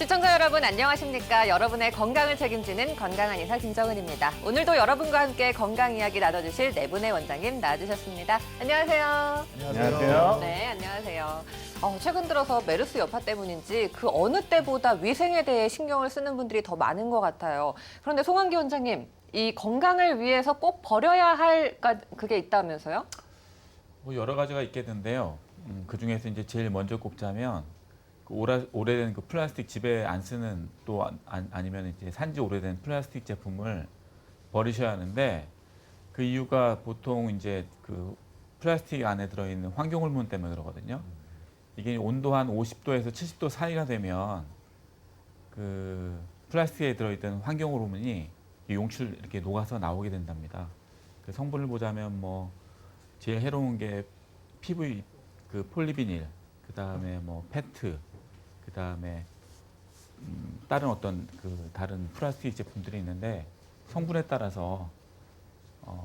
시청자 여러분 안녕하십니까? 여러분의 건강을 책임지는 건강한 의사 김정은입니다. 오늘도 여러분과 함께 건강 이야기 나눠주실 네 분의 원장님 나와주셨습니다. 안녕하세요. 안녕하세요. 네, 안녕하세요. 최근 들어서 메르스 여파 때문인지 그 어느 때보다 위생에 대해 신경을 쓰는 분들이 더 많은 것 같아요. 그런데 송환기 원장님, 이 건강을 위해서 꼭 버려야 할 그게 있다면서요? 뭐 여러 가지가 있겠는데요. 그 중에서 이제 제일 먼저 꼽자면 그 오래된 그 플라스틱 집에 안 쓰는 또 아니면 이제 산지 오래된 플라스틱 제품을 버리셔야 하는데 그 이유가 보통 이제 그 플라스틱 안에 들어있는 환경 호르몬 때문에 그러거든요. 이게 온도 한 50도에서 70도 사이가 되면 그 플라스틱에 들어있던 환경 호르몬이 용출 이렇게 녹아서 나오게 된답니다. 그 성분을 보자면 뭐 제일 해로운 게 PV 그 폴리비닐, 그 다음에 뭐 페트, 그 다음에 다른 어떤 그 다른 플라스틱 제품들이 있는데 성분에 따라서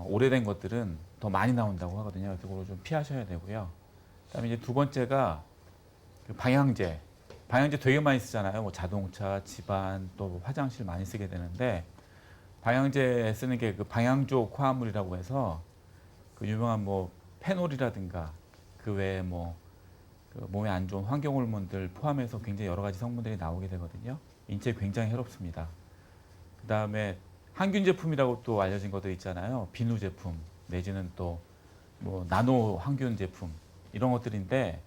오래된 것들은 더 많이 나온다고 하거든요. 그래서 그걸 좀 피하셔야 되고요. 그다음에 이제 두 번째가 그 방향제. 방향제 되게 많이 쓰잖아요. 뭐 자동차, 집안, 또 화장실 많이 쓰게 되는데 방향제 쓰는 게 그 방향족 화합물이라고 해서 그 유명한 뭐 페놀이라든가 그 외에 뭐 그 몸에 안 좋은 환경 호르몬들 포함해서 굉장히 여러 가지 성분들이 나오게 되거든요. 인체에 굉장히 해롭습니다. 그 다음에 항균 제품이라고 또 알려진 것들 있잖아요. 비누 제품 내지는 또 뭐 나노 항균 제품 이런 것들인데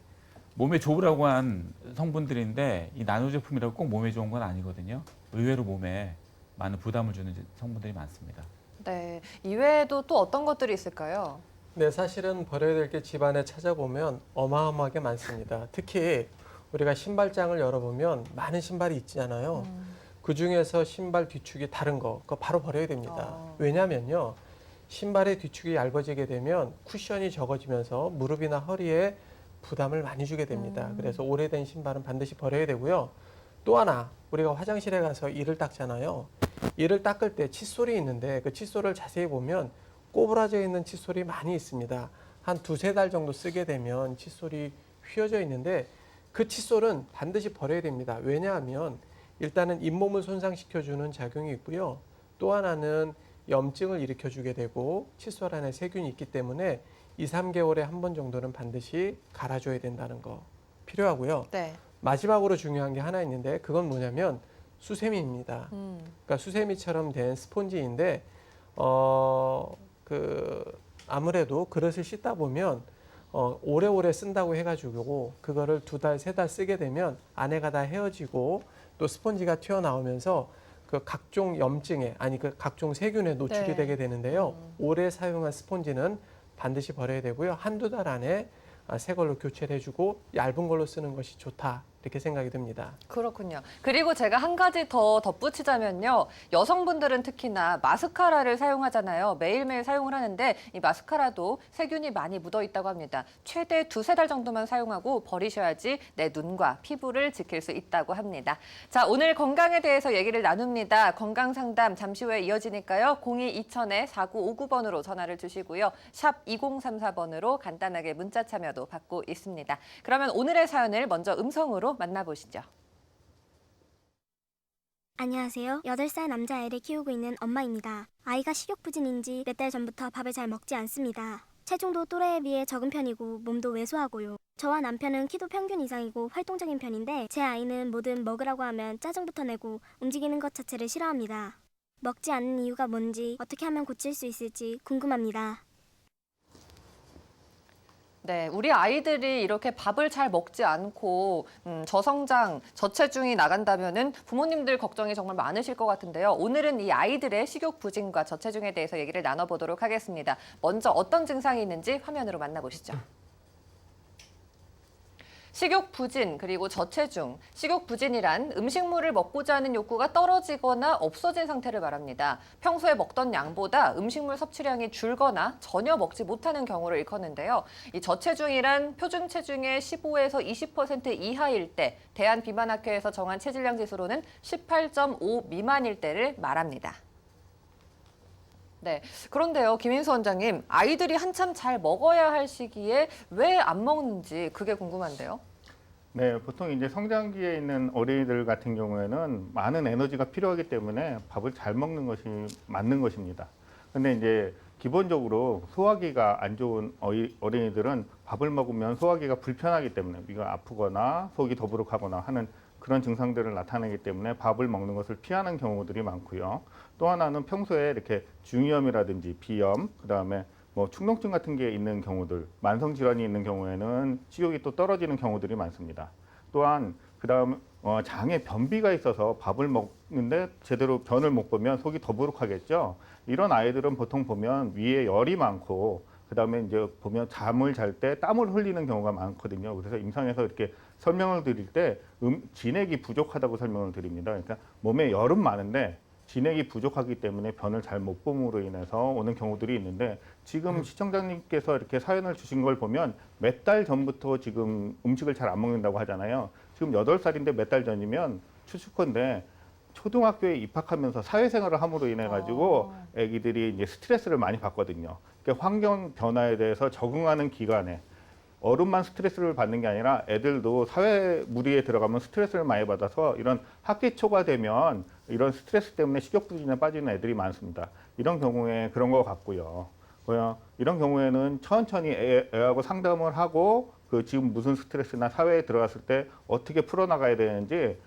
몸에 좋으라고 한 성분들인데 이 나노 제품이라고 꼭 몸에 좋은 건 아니거든요. 의외로 몸에 많은 부담을 주는 성분들이 많습니다. 네, 이외에도 또 어떤 것들이 있을까요? 네, 사실은 버려야 될 게 집안에 찾아보면 어마어마하게 많습니다. 특히 우리가 신발장을 열어보면 많은 신발이 있잖아요. 그 중에서 신발 뒤축이 다른 거, 그거 바로 버려야 됩니다. 왜냐면요, 신발의 뒤축이 얇아지게 되면 쿠션이 적어지면서 무릎이나 허리에 부담을 많이 주게 됩니다. 그래서 오래된 신발은 반드시 버려야 되고요. 또 하나, 우리가 화장실에 가서 이를 닦잖아요. 이를 닦을 때 칫솔이 있는데 그 칫솔을 자세히 보면 꼬부라져 있는 칫솔이 많이 있습니다. 한 두세 달 정도 쓰게 되면 칫솔이 휘어져 있는데 그 칫솔은 반드시 버려야 됩니다. 왜냐하면 일단은 잇몸을 손상시켜주는 작용이 있고요. 또 하나는 염증을 일으켜주게 되고 칫솔 안에 세균이 있기 때문에 2, 3개월에 한 번 정도는 반드시 갈아줘야 된다는 거 필요하고요. 네. 마지막으로 중요한 게 하나 있는데 그건 뭐냐면 수세미입니다. 그러니까 수세미처럼 된 스폰지인데 아무래도 그릇을 씻다 보면 오래오래 쓴다고 해가지고 그거를 두 달, 세 달 쓰게 되면 안에가 다 헤어지고 또 스펀지가 튀어나오면서 그 각종 염증에 그 각종 세균에 노출이 네. 되게 되는데요. 오래 사용한 스펀지는 반드시 버려야 되고요. 한두 달 안에 새 걸로 교체를 해주고 얇은 걸로 쓰는 것이 좋다. 이렇게 생각이 듭니다. 그렇군요. 그리고 제가 한 가지 더 덧붙이자면요. 여성분들은 특히나 마스카라를 사용하잖아요. 매일매일 사용을 하는데 이 마스카라도 세균이 많이 묻어 있다고 합니다. 최대 두세 달 정도만 사용하고 버리셔야지 내 눈과 피부를 지킬 수 있다고 합니다. 자, 오늘 건강에 대해서 얘기를 나눕니다. 건강 상담 잠시 후에 이어지니까요. 02-2000-4959번으로 전화를 주시고요. 샵 2034번으로 간단하게 문자 참여도 받고 있습니다. 그러면 오늘의 사연을 먼저 음성으로 만나보시죠. 안녕하세요. 8살 남자아이를 키우고 있는 엄마입니다. 아이가 식욕부진인지 몇 달 전부터 밥을 잘 먹지 않습니다. 체중도 또래에 비해 적은 편이고 몸도 왜소하고요. 저와 남편은 키도 평균 이상이고 활동적인 편인데 제 아이는 뭐든 먹으라고 하면 짜증부터 내고 움직이는 것 자체를 싫어합니다. 먹지 않는 이유가 뭔지 어떻게 하면 고칠 수 있을지 궁금합니다. 네, 우리 아이들이 이렇게 밥을 잘 먹지 않고 저성장, 저체중이 나간다면은 부모님들 걱정이 정말 많으실 것 같은데요. 오늘은 이 아이들의 식욕 부진과 저체중에 대해서 얘기를 나눠보도록 하겠습니다. 먼저 어떤 증상이 있는지 화면으로 만나보시죠. 식욕 부진 그리고 저체중, 식욕 부진이란 음식물을 먹고자 하는 욕구가 떨어지거나 없어진 상태를 말합니다. 평소에 먹던 양보다 음식물 섭취량이 줄거나 전혀 먹지 못하는 경우를 일컫는데요. 이 저체중이란 표준 체중의 15에서 20% 이하일 때 대한비만학회에서 정한 체질량 지수로는 18.5 미만일 때를 말합니다. 네, 그런데요, 김인수 원장님, 아이들이 한참 잘 먹어야 할 시기에 왜 안 먹는지 그게 궁금한데요. 네, 보통 이제 성장기에 있는 어린이들 같은 경우에는 많은 에너지가 필요하기 때문에 밥을 잘 먹는 것이 맞는 것입니다. 근데 이제 기본적으로 소화기가 안 좋은 어린이들은 밥을 먹으면 소화기가 불편하기 때문에 위가 아프거나 속이 더부룩하거나 하는 그런 증상들을 나타내기 때문에 밥을 먹는 것을 피하는 경우들이 많고요. 또 하나는 평소에 이렇게 중이염이라든지 비염, 그다음에 뭐 축농증 같은 게 있는 경우들, 만성 질환이 있는 경우에는 식욕이 또 떨어지는 경우들이 많습니다. 또한 그다음 장에 변비가 있어서 밥을 먹는데 제대로 변을 못 보면 속이 더부룩하겠죠. 이런 아이들은 보통 보면 위에 열이 많고 그다음에 이제 보면 잠을 잘 때 땀을 흘리는 경우가 많거든요. 그래서 임상에서 이렇게 설명을 드릴 때 진액이 부족하다고 설명을 드립니다. 그러니까 몸에 열은 많은데 진액이 부족하기 때문에 변을 잘 못 봄으로 인해서 오는 경우들이 있는데 지금 시청자님께서 이렇게 사연을 주신 걸 보면 몇 달 전부터 지금 음식을 잘 안 먹는다고 하잖아요. 지금 8살인데 몇 달 전이면 추측컨대 초등학교에 입학하면서 사회생활을 함으로 인해 가지고 아기들이 이제 스트레스를 많이 받거든요. 그러니까 환경 변화에 대해서 적응하는 기간에 어른만 스트레스를 받는 게 아니라 애들도 사회 무리에 들어가면 스트레스를 많이 받아서 이런 학기 초가 되면 이런 스트레스 때문에 식욕부진에 빠지는 애들이 많습니다. 이런 경우에 그런 것 같고요. 이런 경우에는 천천히 애하고 상담을 하고 그 지금 무슨 스트레스나 사회에 들어갔을 때 어떻게 풀어나가야 되는지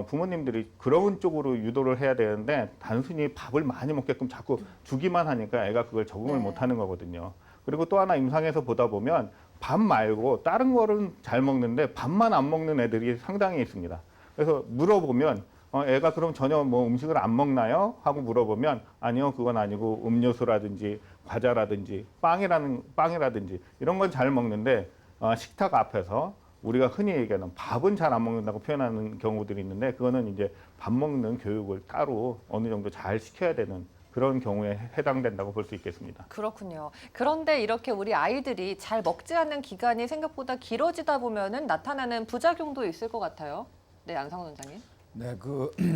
부모님들이 그런 쪽으로 유도를 해야 되는데 단순히 밥을 많이 먹게끔 자꾸 주기만 하니까 애가 그걸 적응을 못 하는 거거든요. 그리고 또 하나 임상에서 보다 보면 밥 말고 다른 거는 잘 먹는데 밥만 안 먹는 애들이 상당히 있습니다. 그래서 물어보면 애가 그럼 전혀 뭐 음식을 안 먹나요? 하고 물어보면 아니요, 그건 아니고 음료수라든지 과자라든지 빵이라든지 이런 건 잘 먹는데 식탁 앞에서 우리가 흔히 얘기하는 밥은 잘 안 먹는다고 표현하는 경우들이 있는데 그거는 이제 밥 먹는 교육을 따로 어느 정도 잘 시켜야 되는 그런 경우에 해당된다고 볼 수 있겠습니다. 그렇군요. 그런데 이렇게 우리 아이들이 잘 먹지 않는 기간이 생각보다 길어지다 보면은 나타나는 부작용도 있을 것 같아요. 네, 안상훈 원장님. 네,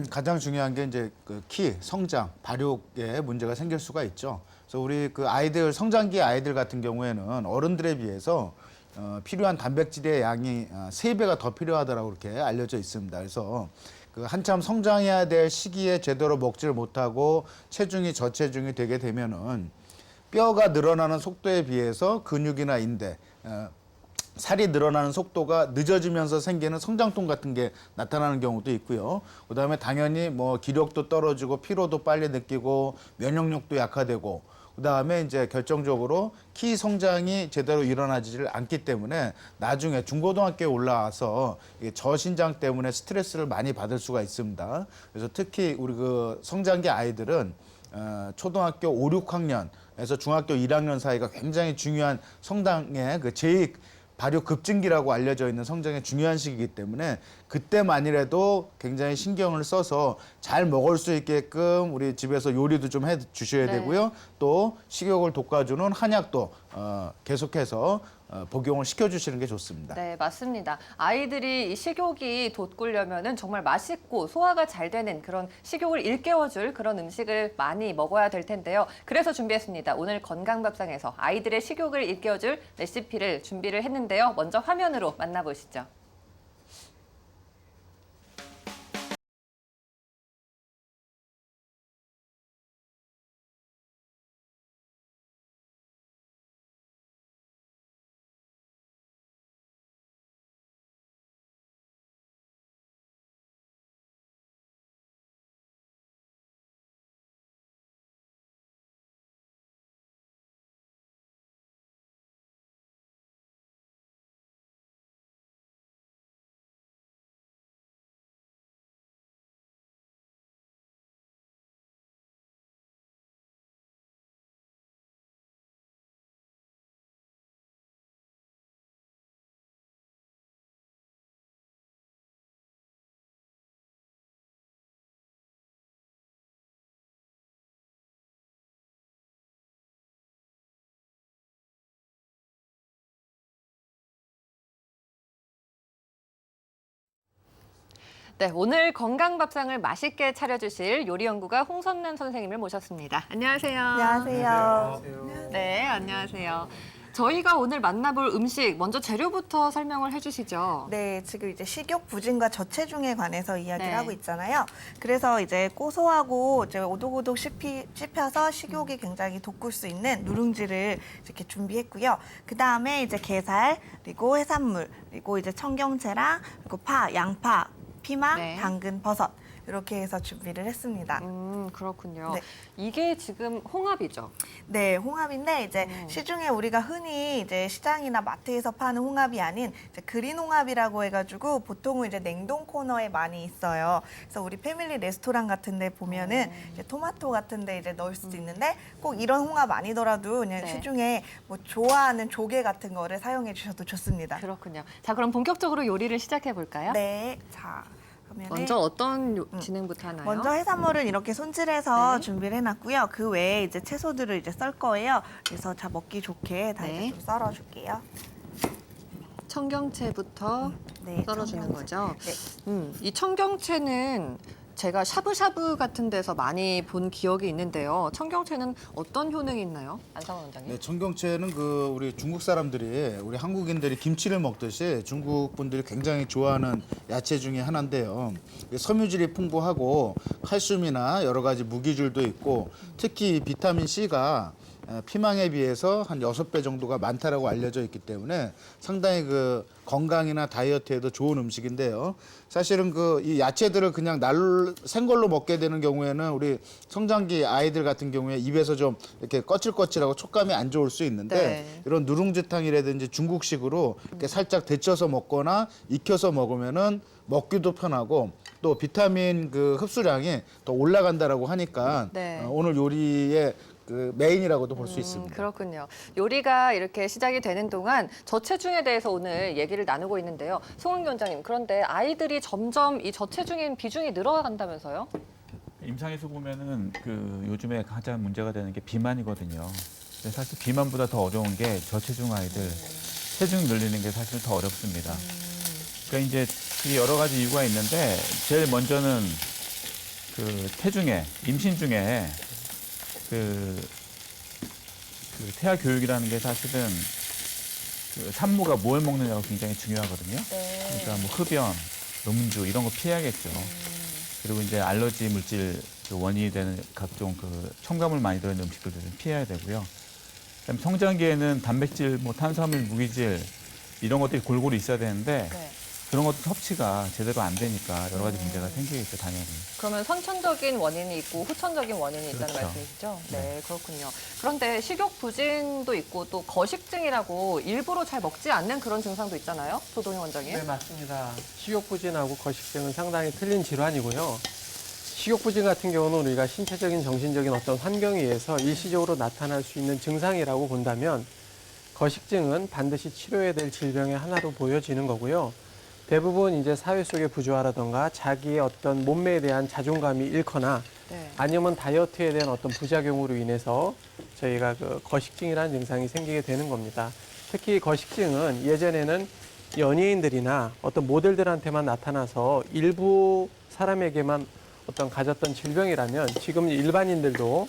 가장 중요한 게 이제 그 키, 성장, 발육에 문제가 생길 수가 있죠. 그래서 우리 그 아이들 성장기 아이들 같은 경우에는 어른들에 비해서 필요한 단백질의 양이 3배가 더 필요하다라고 그렇게 알려져 있습니다. 그래서 그 한참 성장해야 될 시기에 제대로 먹지를 못하고 체중이 저체중이 되게 되면은 뼈가 늘어나는 속도에 비해서 근육이나 인대, 살이 늘어나는 속도가 늦어지면서 생기는 성장통 같은 게 나타나는 경우도 있고요. 그다음에 당연히 뭐 기력도 떨어지고 피로도 빨리 느끼고 면역력도 약화되고 그다음에 이제 결정적으로 키 성장이 제대로 일어나지를 않기 때문에 나중에 중고등학교에 올라와서 저신장 때문에 스트레스를 많이 받을 수가 있습니다. 그래서 특히 우리 그 성장기 아이들은 초등학교 5, 6학년에서 중학교 1학년 사이가 굉장히 중요한 성장의 그 발육 급증기라고 알려져 있는 성장의 중요한 시기이기 때문에 그때만이라도 굉장히 신경을 써서 잘 먹을 수 있게끔 우리 집에서 요리도 좀 해 주셔야 되고요. 또 식욕을 돋궈주는 한약도 계속해서 복용을 시켜주시는 게 좋습니다. 네, 맞습니다. 아이들이 이 식욕이 돋구려면은 정말 맛있고 소화가 잘 되는 그런 식욕을 일깨워줄 그런 음식을 많이 먹어야 될 텐데요. 그래서 준비했습니다. 오늘 건강밥상에서 아이들의 식욕을 일깨워줄 레시피를 준비를 했는데요. 먼저 화면으로 만나보시죠. 네, 오늘 건강밥상을 맛있게 차려주실 요리연구가 홍선남 선생님을 모셨습니다. 안녕하세요. 안녕하세요. 네, 안녕하세요. 저희가 오늘 만나볼 음식 먼저 재료부터 설명을 해주시죠. 네, 지금 이제 식욕 부진과 저체중에 관해서 이야기를 네. 하고 있잖아요. 그래서 이제 고소하고 이제 오독오독 씹혀서 식욕이 굉장히 돋굴 수 있는 누룽지를 이렇게 준비했고요. 그 다음에 이제 게살, 그리고 해산물, 그리고 이제 청경채랑 그리고 파, 양파, 피망, 네. 당근, 버섯 이렇게 해서 준비를 했습니다. 그렇군요. 네. 이게 지금 홍합이죠. 네, 홍합인데 이제 시중에 우리가 흔히 이제 시장이나 마트에서 파는 홍합이 아닌 이제 그린 홍합이라고 해가지고 보통은 이제 냉동 코너에 많이 있어요. 그래서 우리 패밀리 레스토랑 같은데 보면은 이제 토마토 같은데 이제 넣을 수도 있는데 꼭 이런 홍합 아니더라도 그냥 네. 시중에 뭐 좋아하는 조개 같은 거를 사용해 주셔도 좋습니다. 그렇군요. 자, 그럼 본격적으로 요리를 시작해 볼까요? 네, 자 그러면은 먼저 어떤 진행부터 하나요? 먼저 해산물은 이렇게 손질해서 네. 준비를 해놨고요. 그 외에 이제 채소들을 이제 썰 거예요. 그래서 자 먹기 좋게 다 네. 이제 좀 썰어줄게요. 청경채부터 네, 썰어주는 청경채. 거죠. 네. 이 청경채는 제가 샤브샤브 같은 데서 많이 본 기억이 있는데요. 청경채는 어떤 효능이 있나요? 안상원 원장님. 네, 청경채는 그 우리 중국 사람들이 우리 한국인들이 김치를 먹듯이 중국 분들이 굉장히 좋아하는 야채 중에 하나인데요. 섬유질이 풍부하고 칼슘이나 여러 가지 무기질도 있고 특히 비타민 C가 피망에 비해서 한 6배 정도가 많다라고 알려져 있기 때문에 상당히 그 건강이나 다이어트에도 좋은 음식인데요. 사실은 그 이 야채들을 그냥 생걸로 먹게 되는 경우에는 우리 성장기 아이들 같은 경우에 입에서 좀 이렇게 거칠거칠하고 촉감이 안 좋을 수 있는데 네. 이런 누룽지탕이라든지 중국식으로 이렇게 살짝 데쳐서 먹거나 익혀서 먹으면은 먹기도 편하고 또 비타민 그 흡수량이 더 올라간다라고 하니까 네. 오늘 요리의 그 메인이라고도 볼 수 있습니다. 그렇군요. 요리가 이렇게 시작이 되는 동안 저체중에 대해서 오늘 얘기를 나누고 있는데요. 송은기 원장님, 그런데 아이들이 점점 이 저체중인 비중이 늘어간다면서요? 임상에서 보면은 그 요즘에 가장 문제가 되는 게 비만이거든요. 근데 사실 비만보다 더 어려운 게 저체중 아이들 체중 늘리는 게 사실 더 어렵습니다. 그러니까 이제 이 여러 가지 이유가 있는데 제일 먼저는 그 태중에 임신 중에 그 태아 교육이라는 게 사실은 그 산모가 뭘 먹느냐가 굉장히 중요하거든요. 그러니까 뭐 흡연, 음주 이런 거 피해야겠죠. 그리고 이제 알러지 물질 그 원인이 되는 각종 그 첨가물 많이 들어있는 음식들도 좀 피해야 되고요. 그다음에 성장기에는 단백질, 뭐 탄수화물, 무기질 이런 것들이 골고루 있어야 되는데 네. 그런 것도 섭취가 제대로 안 되니까 여러 가지 문제가 생기겠죠, 당연히. 그러면 선천적인 원인이 있고 후천적인 원인이 있다는 그렇죠. 말씀이시죠? 네, 그렇군요. 그런데 식욕 부진도 있고 또 거식증이라고 일부러 잘 먹지 않는 그런 증상도 있잖아요. 조동희 원장님. 네, 맞습니다. 식욕부진하고 거식증은 상당히 틀린 질환이고요. 식욕부진 같은 경우는 우리가 신체적인, 정신적인 어떤 환경에 의해서 일시적으로 나타날 수 있는 증상이라고 본다면 거식증은 반드시 치료해야 될 질병의 하나로 보여지는 거고요. 대부분 이제 사회 속의 부조화라던가 자기의 어떤 몸매에 대한 자존감이 잃거나 네. 아니면 다이어트에 대한 어떤 부작용으로 인해서 저희가 그 거식증이라는 증상이 생기게 되는 겁니다. 특히 거식증은 예전에는 연예인들이나 어떤 모델들한테만 나타나서 일부 사람에게만 어떤 가졌던 질병이라면 지금 일반인들도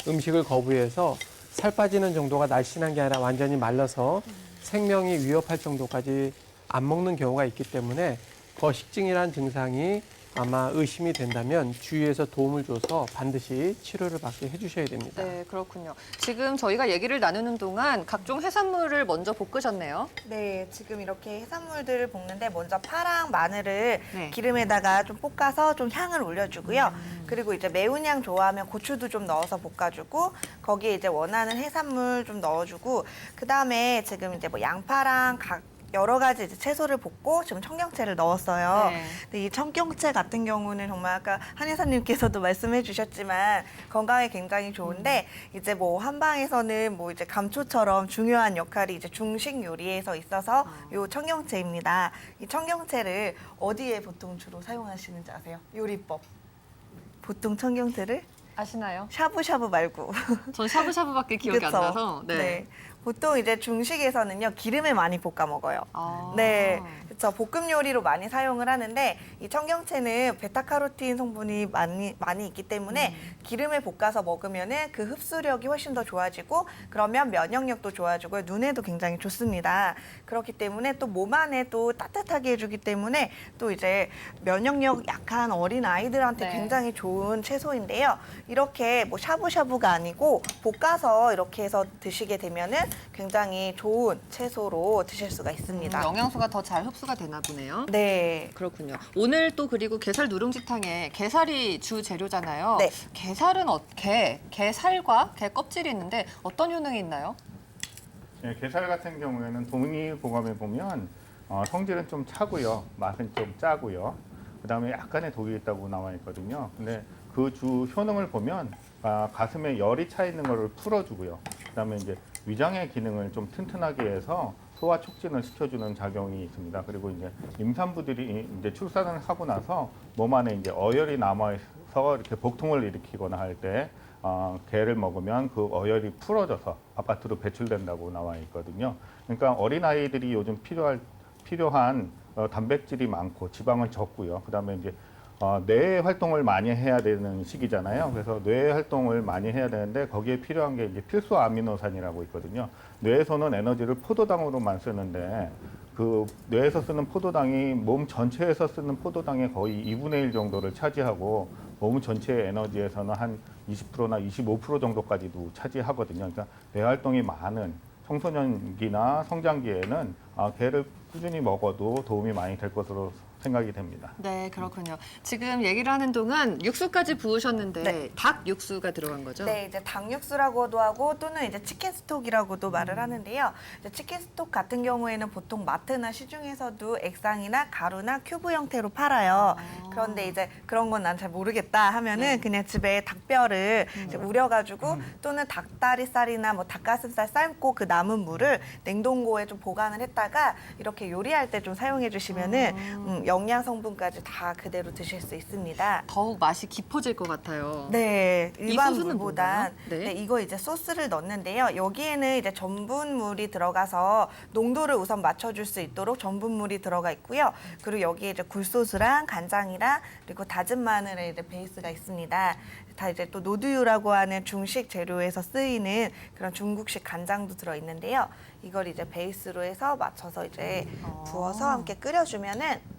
음식을 거부해서 살 빠지는 정도가 날씬한 게 아니라 완전히 말라서 생명이 위협할 정도까지 안 먹는 경우가 있기 때문에 거식증이라는 증상이 아마 의심이 된다면 주위에서 도움을 줘서 반드시 치료를 받게 해주셔야 됩니다. 네, 그렇군요. 지금 저희가 얘기를 나누는 동안 각종 해산물을 먼저 볶으셨네요. 네, 지금 이렇게 해산물들을 볶는데 먼저 파랑 마늘을 네. 기름에다가 좀 볶아서 좀 향을 올려주고요. 그리고 이제 매운 향 좋아하면 고추도 좀 넣어서 볶아주고 거기에 이제 원하는 해산물 좀 넣어주고 그 다음에 지금 이제 뭐 양파랑 여러 가지 이제 채소를 볶고 지금 청경채를 넣었어요. 네. 근데 이 청경채 같은 경우는 정말 아까 한의사님께서도 말씀해 주셨지만 건강에 굉장히 좋은데 이제 뭐 한방에서는 뭐 이제 감초처럼 중요한 역할이 이제 중식 요리에서 있어서 요 청경채입니다. 이 청경채를 어디에 보통 주로 사용하시는지 아세요? 요리법. 보통 청경채를 아시나요? 샤브샤브 말고 전 샤브샤브밖에 기억이 안 그쵸? 나서. 네. 보통 이제 중식에서는요 기름에 많이 볶아 먹어요. 아. 네, 그렇죠. 볶음 요리로 많이 사용을 하는데 이 청경채는 베타카로틴 성분이 많이 있기 때문에 기름에 볶아서 먹으면은 그 흡수력이 훨씬 더 좋아지고 그러면 면역력도 좋아지고 눈에도 굉장히 좋습니다. 그렇기 때문에 또 몸 안에 또 따뜻하게 해주기 때문에 또 이제 면역력 약한 어린 아이들한테 네. 굉장히 좋은 채소인데요. 이렇게 뭐 샤브샤브가 아니고 볶아서 이렇게 해서 드시게 되면은 굉장히 좋은 채소로 드실 수가 있습니다. 영양소가 더 잘 흡수가 되나 보네요. 네. 그렇군요. 오늘 또 그리고 게살 누룽지탕에 게살이 주 재료잖아요. 네. 게살은 게살과 게 껍질이 있는데 어떤 효능이 있나요? 예, 게살 같은 경우에는 동의보감에 보면 성질은 좀 차고요, 맛은 좀 짜고요. 그다음에 약간의 독이 있다고 나와 있거든요. 근데 그 주 효능을 보면 가슴에 열이 차 있는 것을 풀어주고요. 그다음에 이제 위장의 기능을 좀 튼튼하게 해서 소화 촉진을 시켜주는 작용이 있습니다. 그리고 이제 임산부들이 이제 출산을 하고 나서 몸 안에 이제 어혈이 남아서 이렇게 복통을 일으키거나 할 때 게를 먹으면 그 어혈이 풀어져서 바깥으로 배출된다고 나와 있거든요. 그러니까 어린 아이들이 요즘 필요한 단백질이 많고 지방은 적고요. 그다음에 이제 뇌 활동을 많이 해야 되는 시기잖아요. 그래서 뇌 활동을 많이 해야 되는데 거기에 필요한 게 이제 필수 아미노산이라고 있거든요. 뇌에서는 에너지를 포도당으로만 쓰는데 그 뇌에서 쓰는 포도당이 몸 전체에서 쓰는 포도당의 거의 2분의 1 정도를 차지하고 몸 전체의 에너지에서는 한 20%나 25% 정도까지도 차지하거든요. 그러니까 뇌 활동이 많은 청소년기나 성장기에는 게를 꾸준히 먹어도 도움이 많이 될 것으로 생각이 됩니다. 네, 그렇군요. 지금 얘기를 하는 동안 육수까지 부으셨는데 네. 닭 육수가 들어간 거죠? 네, 이제 닭육수라고도 하고 또는 이제 치킨 스톡이라고도 말을 하는데요. 이제 치킨 스톡 같은 경우에는 보통 마트나 시중에서도 액상이나 가루나 큐브 형태로 팔아요. 그런데 이제 그런 건 난 잘 모르겠다 하면은 그냥 집에 닭뼈를 이제 우려가지고 또는 닭다리살이나 뭐 닭가슴살 삶고 그 남은 물을 냉동고에 좀 보관을 했다가 이렇게 요리할 때 좀 사용해 주시면은 영양 성분까지 다 그대로 드실 수 있습니다. 더욱 맛이 깊어질 것 같아요. 네, 이 일반 소스는 물보단 뭔가요? 네. 이거 이제 소스를 넣는데요. 여기에는 이제 전분물이 들어가서 농도를 우선 맞춰줄 수 있도록 전분물이 들어가 있고요. 그리고 여기에 이제 굴소스랑 간장이랑 그리고 다진 마늘의 이제 베이스가 있습니다. 다 이제 또 노두유라고 하는 중식 재료에서 쓰이는 그런 중국식 간장도 들어 있는데요. 이걸 이제 베이스로 해서 맞춰서 이제 부어서 함께 끓여주면은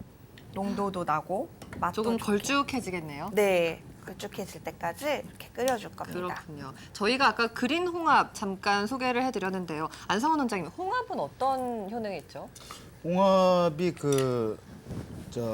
농도도 나고 맛도 조금 좋고. 걸쭉해지겠네요. 네, 걸쭉해질 때까지 이렇게 끓여줄 겁니다. 그렇군요. 저희가 아까 그린 홍합 잠깐 소개를 해드렸는데요. 안성원 원장님, 홍합은 어떤 효능이 있죠? 홍합이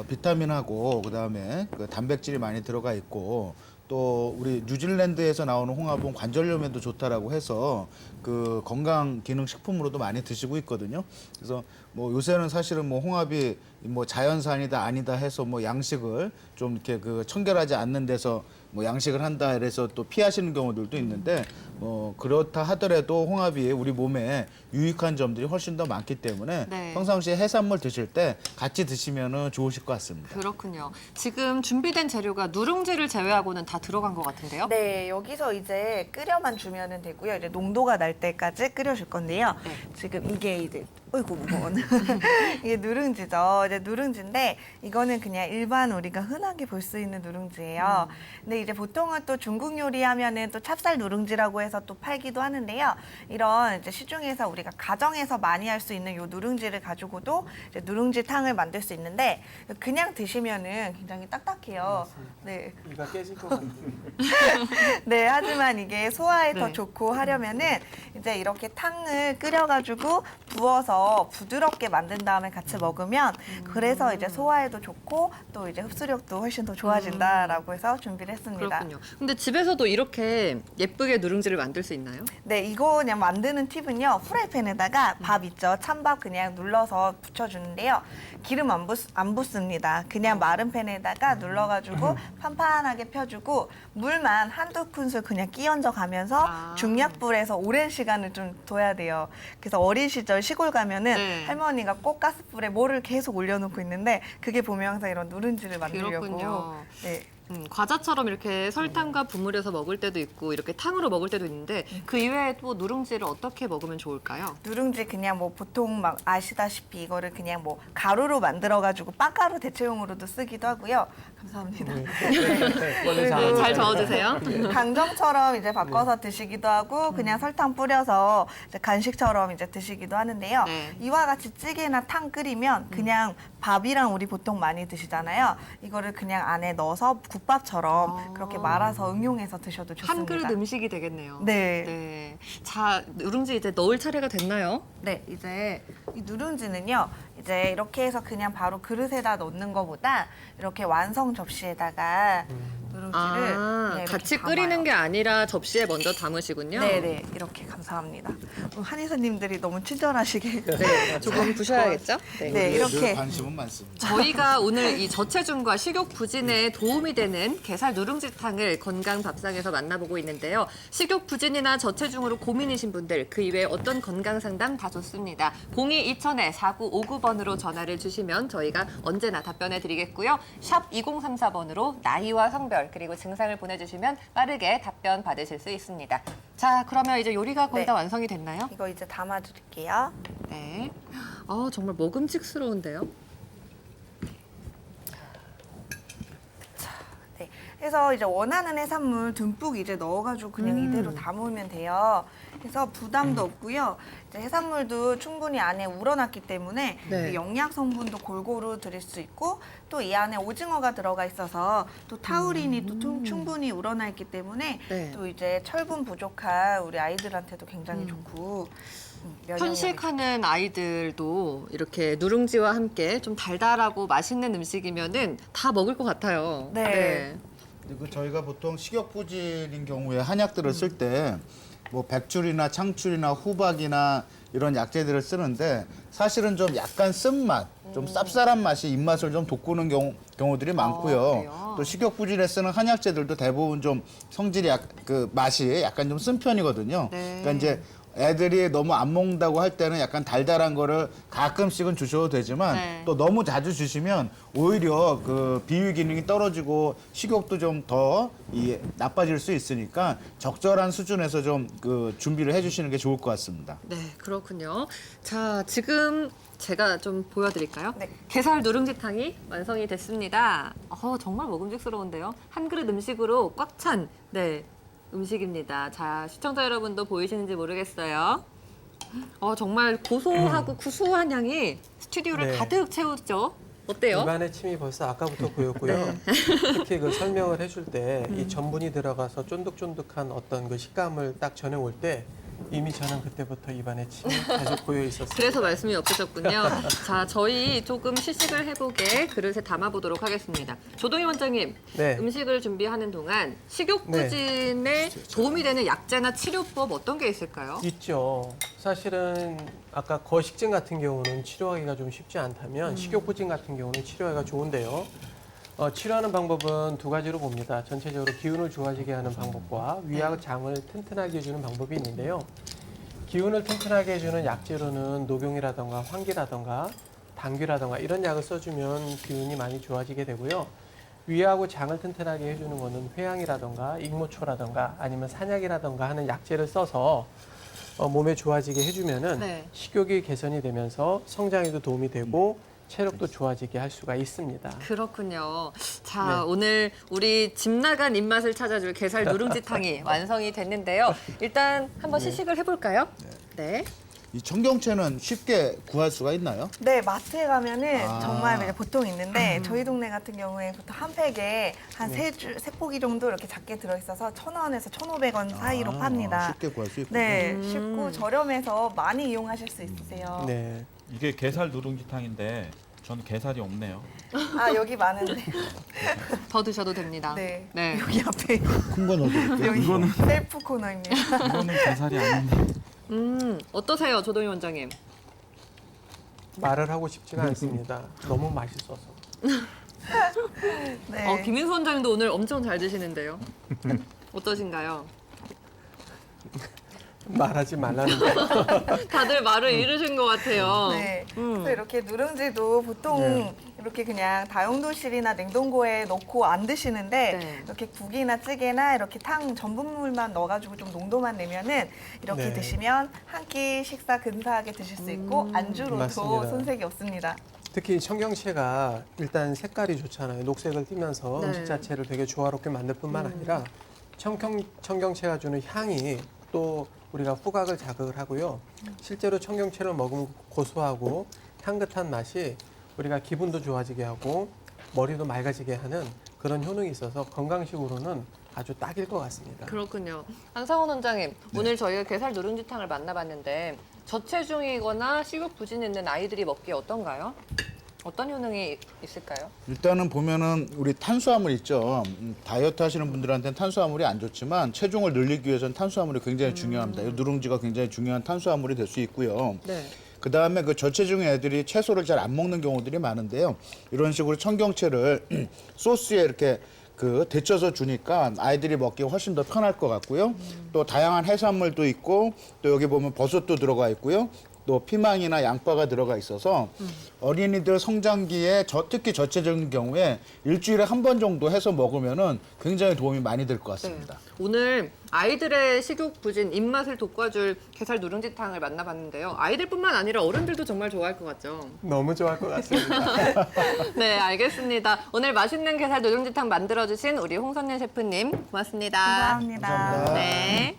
비타민하고 그다음에 그 단백질이 많이 들어가 있고 또 우리 뉴질랜드에서 나오는 홍합은 관절염에도 좋다라고 해서 그 건강 기능 식품으로도 많이 드시고 있거든요. 그래서 뭐 요새는 사실은 뭐 홍합이 뭐 자연산이다 아니다 해서 뭐 양식을 좀 이렇게 그 청결하지 않는 데서 뭐 양식을 한다 해서 또 피하시는 경우들도 있는데 뭐 그렇다 하더라도 홍합이 우리 몸에 유익한 점들이 훨씬 더 많기 때문에 네. 평상시에 해산물 드실 때 같이 드시면은 좋으실 것 같습니다. 그렇군요. 지금 준비된 재료가 누룽지를 제외하고는 다 들어간 것 같은데요? 네, 여기서 이제 끓여만 주면 되고요. 이제 농도가 날 때까지 끓여줄 건데요. 네. 지금 이게 이제 어이구 무거운 이게 누룽지죠. 이제 누룽지인데 이거는 그냥 일반 우리가 흔하게 볼 수 있는 누룽지예요. 근데 이제 보통은 또 중국 요리하면은 또 찹쌀 누룽지라고 해서 또 팔기도 하는데요. 이런 이제 시중에서 우리가 가정에서 많이 할 수 있는 요 누룽지를 가지고도 이제 누룽지탕을 만들 수 있는데 그냥 드시면은 굉장히 딱딱해요. 네. 이가 깨질 것 같은데. 네, 하지만 이게 소화에 더 네. 좋고 하려면은 이제 이렇게 탕을 끓여가지고 부어서 부드럽게 만든 다음에 같이 먹으면 그래서 이제 소화에도 좋고 또 이제 흡수력도 훨씬 더 좋아진다라고 해서 준비를 했습니다. 그렇군요. 근데 집에서도 이렇게 예쁘게 누룽지를 만들 수 있나요? 네, 이거 그냥 만드는 팁은요. 프라이팬에다가 밥 있죠. 찬밥 그냥 눌러서 붙여주는데요. 기름 안 붓습니다. 그냥 마른 팬에다가 눌러가지고 판판하게 펴주고 물만 한두 큰술 그냥 끼얹어 가면서 아. 중약불에서 오랜 시간을 좀 둬야 돼요. 그래서 어린 시절 시골 가면은 네. 할머니가 꼭 가스불에 뭐를 계속 올려놓고 있는데 그게 보면 항상 이런 누룽지를 만들려고. 그렇군요. 네. 과자처럼 이렇게 설탕과 버무려서 먹을 때도 있고 이렇게 탕으로 먹을 때도 있는데 그 이외에 또 누룽지를 어떻게 먹으면 좋을까요? 누룽지 그냥 뭐 보통 막 아시다시피 이거를 그냥 뭐 가루로 만들어가지고 빵가루 대체용으로도 쓰기도 하고요. 감사합니다. 원래 네, 잘 저어주세요. 강정처럼 이제 바꿔서 드시기도 하고 그냥 설탕 뿌려서 이제 간식처럼 이제 드시기도 하는데요. 네. 이와 같이 찌개나 탕 끓이면 그냥 밥이랑 우리 보통 많이 드시잖아요. 이거를 그냥 안에 넣어서 국밥처럼 그렇게 말아서 응용해서 드셔도 좋습니다. 한 그릇 음식이 되겠네요. 네. 네. 자, 누룽지 이제 넣을 차례가 됐나요? 네, 이제 이 누룽지는요. 이제 이렇게 해서 그냥 바로 그릇에다 넣는 것보다 이렇게 완성 접시에다가 누룽지를 그냥 이렇게 같이 담아요. 끓이는 게 아니라 접시에 먼저 담으시군요. 네네, 이렇게 감사합니다. 한의사님들이 너무 친절하시게. 네, 조금 부셔야겠죠? 네. 네, 이렇게. 늘 관심은 많습니다. 저희가 오늘 이 저체중과 식욕 부진에 도움이 되는 게살 누룽지탕을 건강 밥상에서 만나보고 있는데요. 식욕 부진이나 저체중으로 고민이신 분들 그 이외에 어떤 건강 상담 다 좋습니다. 02-2000-4959번으로 전화를 주시면 저희가 언제나 답변해 드리겠고요. 샵 2034번으로 나이와 성별 그리고 증상을 보내주시면 빠르게 답변 받으실 수 있습니다. 자, 그러면 이제 요리가 거의 네. 다 완성이 됐나요? 이거 이제 담아드릴게요. 네. 정말 먹음직스러운데요. 네, 해서 이제 원하는 해산물 듬뿍 이제 넣어가지고 그냥 이대로 담으면 돼요. 그래서 부담도 없고요. 이제 해산물도 충분히 안에 우러났기 때문에 네. 그 영양 성분도 골고루 드릴 수 있고 또 이 안에 오징어가 들어가 있어서 또 타우린이 또 충분히 우러나 있기 때문에 네. 또 이제 철분 부족한 우리 아이들한테도 굉장히 좋고 면역력이 편식하는 아이들도 이렇게 누룽지와 함께 좀 달달하고 맛있는 음식이면은 다 먹을 것 같아요. 네. 그리고 저희가 보통 식욕부진인 경우에 한약들을 쓸 때 뭐 백줄이나 창출이나 후박이나 이런 약재들을 쓰는데 사실은 좀 약간 쓴맛, 좀 쌉쌀한 맛이 입맛을 좀 돋구는 경우들이 많고요. 그래요? 또 식욕부진에 쓰는 한약재들도 대부분 좀 성질이 그 맛이 약간 좀 쓴 편이거든요. 네. 그러니까 이제 애들이 너무 안 먹는다고 할 때는 약간 달달한 거를 가끔씩은 주셔도 되지만 네. 또 너무 자주 주시면 오히려 그 비위 기능이 떨어지고 식욕도 좀 더 나빠질 수 있으니까 적절한 수준에서 좀 그 준비를 해주시는 게 좋을 것 같습니다. 네, 그렇군요. 자, 지금 제가 좀 보여드릴까요? 네. 게살 누룽지탕이 완성이 됐습니다. 정말 먹음직스러운데요. 한 그릇 음식으로 꽉 찬 음식입니다. 자, 시청자 여러분도 보이시는지 모르겠어요. 정말 고소하고 구수한 향이 스튜디오를 네. 가득 채우죠. 어때요? 입안에 침이 벌써 아까부터 보였고요. 특히 그 설명을 해줄 때 이 전분이 들어가서 쫀득쫀득한 어떤 그 식감을 딱 전해올 때 이미 저는 그때부터 입안에 침이 계속 고여 있었어요. 그래서 말씀이 없으셨군요. 자, 저희 조금 시식을 해보게 그릇에 담아보도록 하겠습니다. 조동희 원장님, 네. 음식을 준비하는 동안 식욕부진에 도움이 되는 약재나 치료법 어떤 게 있을까요? 있죠. 사실은 아까 거식증 같은 경우는 치료하기가 좀 쉽지 않다면 식욕부진 같은 경우는 치료하기가 좋은데요. 치료하는 방법은 두 가지로 봅니다. 전체적으로 기운을 좋아지게 하는 방법과 위와 장을 튼튼하게 해주는 방법이 있는데요. 기운을 튼튼하게 해주는 약재로는 녹용이라던가 황기라던가 당귀라던가 이런 약을 써주면 기운이 많이 좋아지게 되고요. 위하고 장을 튼튼하게 해주는 거는 회양이라던가 익모초라던가 아니면 산약이라던가 하는 약재를 써서 몸에 좋아지게 해주면은 네. 식욕이 개선이 되면서 성장에도 도움이 되고 체력도 좋아지게 할 수가 있습니다. 그렇군요. 자, 네. 오늘 우리 집 나간 입맛을 찾아줄 게살 누룽지탕이 완성이 됐는데요. 일단 한번 시식을 해볼까요? 네. 이 청경채는 쉽게 구할 수가 있나요? 네, 마트에 가면은 아. 정말 이제 보통 있는데 저희 동네 같은 경우에 보통 한 팩에 한 세 포기 정도 이렇게 작게 들어있어서 1,000원에서 1,500원 사이로 팝니다. 쉽게 구할 수 있군요. 네, 쉽고 저렴해서 많이 이용하실 수 있으세요. 네. 이게 게살 누룽지탕인데 저는 게살이 없네요. 아, 여기 많은데. 더 드셔도 됩니다. 네. 네. 여기 앞에 큰 건 어디 여기 이거는- 셀프 코너입니다. 이거는 게살이 아닌데. 어떠세요, 조동희 원장님? 말을 하고 싶지가 않습니다. 너무 맛있어서. 네. 김인수 원장님도 오늘 엄청 잘 드시는데요. 어떠신가요? 말하지 말라는데. 다들 말을 잃으신 것 같아요. 네. 그래서 이렇게 누룽지도 보통 네. 이렇게 그냥 다용도실이나 냉동고에 넣고 안 드시는데 네. 이렇게 국이나 찌개나 이렇게 탕 전분물만 넣어가지고 좀 농도만 내면은 이렇게 네. 드시면 한 끼 식사 근사하게 드실 수 있고 안주로도 맞습니다. 손색이 없습니다. 특히 청경채가 일단 색깔이 좋잖아요. 녹색을 띠면서 네. 음식 자체를 되게 조화롭게 만들 뿐만 아니라 청경채가 주는 향이 또 우리가 후각을 자극을 하고요. 실제로 청경채를 먹으면 고소하고 향긋한 맛이 우리가 기분도 좋아지게 하고 머리도 맑아지게 하는 그런 효능이 있어서 건강식으로는 아주 딱일 것 같습니다. 그렇군요. 한상원 원장님, 오늘 저희가 게살 누룽지탕을 만나봤는데 저체중이거나 식욕 부진 있는 아이들이 먹기에 어떤가요? 어떤 효능이 있을까요? 일단은 보면은 우리 탄수화물 있죠. 다이어트 하시는 분들한테는 탄수화물이 안 좋지만 체중을 늘리기 위해서는 탄수화물이 굉장히 중요합니다. 이 누룽지가 굉장히 중요한 탄수화물이 될 수 있고요. 네. 그다음에 그 저체중 애들이 채소를 잘 안 먹는 경우들이 많은데요. 이런 식으로 청경채를 소스에 이렇게 그 데쳐서 주니까 아이들이 먹기 훨씬 더 편할 것 같고요. 또 다양한 해산물도 있고 또 여기 보면 버섯도 들어가 있고요. 또 피망이나 양파가 들어가 있어서 어린이들 성장기에 특히 저체중인 경우에 일주일에 한 번 정도 해서 먹으면은 굉장히 도움이 많이 될 것 같습니다. 오늘 아이들의 식욕 부진, 입맛을 돋궈줄 게살 누룽지탕을 만나봤는데요. 아이들뿐만 아니라 어른들도 정말 좋아할 것 같죠? 너무 좋아할 것 같습니다. 네, 알겠습니다. 오늘 맛있는 게살 누룽지탕 만들어주신 우리 홍선일 셰프님 고맙습니다. 감사합니다. 네.